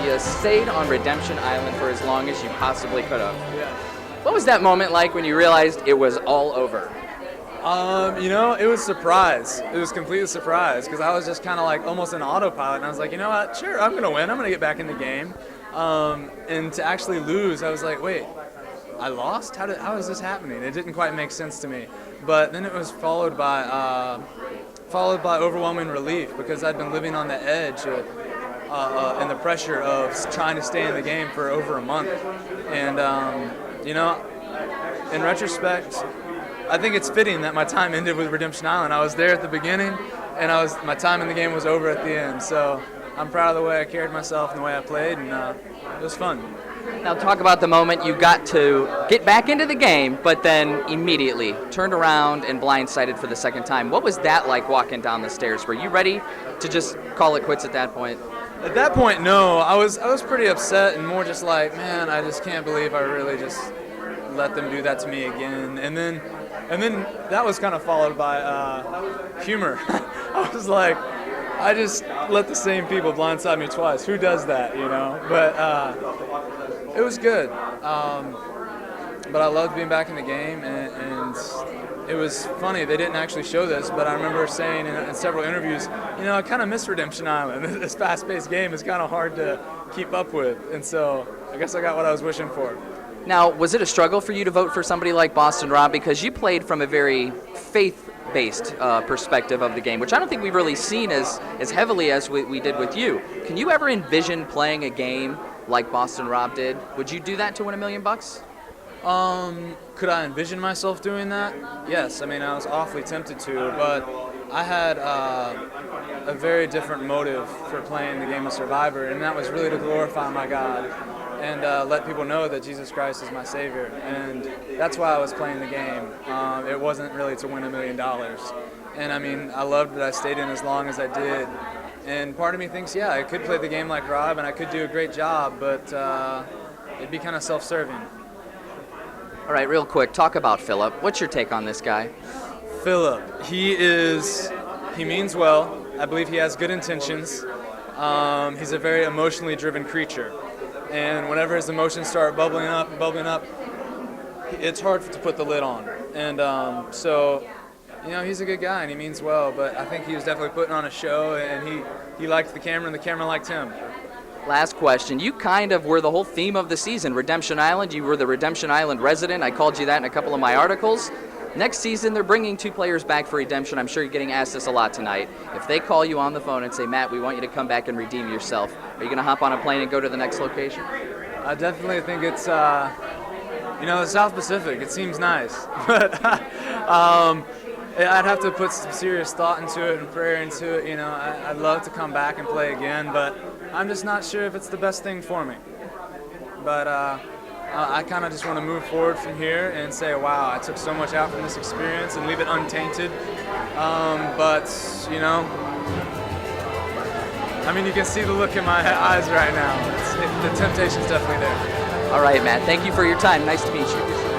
you stayed on Redemption Island for as long as you possibly could have. Yeah. What was that moment like when you realized it was all over? It was a surprise. It was completely a surprise because I was just kind of like almost an autopilot, and I was like, you know what? Sure, I'm gonna win. I'm gonna get back in the game. And to actually lose, I was like, wait, I lost? How is this happening? It didn't quite make sense to me. But then it was followed by overwhelming relief because I'd been living on the edge and the pressure of trying to stay in the game for over a month. And in retrospect, I think it's fitting that my time ended with Redemption Island. I was there at the beginning, and my time in the game was over at the end. So I'm proud of the way I carried myself and the way I played, and it was fun. Now talk about the moment you got to get back into the game, but then immediately turned around and blindsided for the second time. What was that like walking down the stairs? Were you ready to just call it quits at that point? At that point, no. I was pretty upset and more just like, man, I just can't believe I really just let them do that to me again. And then that was kind of followed by humor. I was like, I just let the same people blindside me twice. Who does that, you know? But it was good. But I loved being back in the game, and it was funny. They didn't actually show this, but I remember saying in several interviews, I kind of miss Redemption Island. This fast-paced game is kind of hard to keep up with, and so I guess I got what I was wishing for. Now, was it a struggle for you to vote for somebody like Boston Rob because you played from a very faith-based perspective of the game, which I don't think we've really seen as heavily as we did with you. Can you ever envision playing a game like Boston Rob did? Would you do that to win $1 million? Could I envision myself doing that? Yes. I mean, I was awfully tempted to, but I had a very different motive for playing the game of Survivor, and that was really to glorify my God and let people know that Jesus Christ is my Savior. And that's why I was playing the game. It wasn't really to win $1 million. And I mean, I loved that I stayed in as long as I did. And part of me thinks, yeah, I could play the game like Rob and I could do a great job, but it'd be kind of self-serving. All right, real quick, talk about Phillip. What's your take on this guy? Phillip, he means well. I believe he has good intentions. He's a very emotionally driven creature. And whenever his emotions start bubbling up, it's hard to put the lid on. And so, he's a good guy and he means well, but I think he was definitely putting on a show, and he liked the camera and the camera liked him. Last question. You kind of were the whole theme of the season, Redemption Island. You were the Redemption Island resident. I called you that in a couple of my articles. Next season, they're bringing 2 players back for Redemption. I'm sure you're getting asked this a lot tonight. If they call you on the phone and say, Matt, we want you to come back and redeem yourself, are you going to hop on a plane and go to the next location? I definitely think it's, the South Pacific. It seems nice. But I'd have to put some serious thought into it and prayer into it. I'd love to come back and play again, but I'm just not sure if it's the best thing for me. But I kind of just want to move forward from here and say, wow, I took so much out from this experience and leave it untainted. But you can see the look in my eyes right now. The temptation's definitely there. All right, Matt. Thank you for your time. Nice to meet you.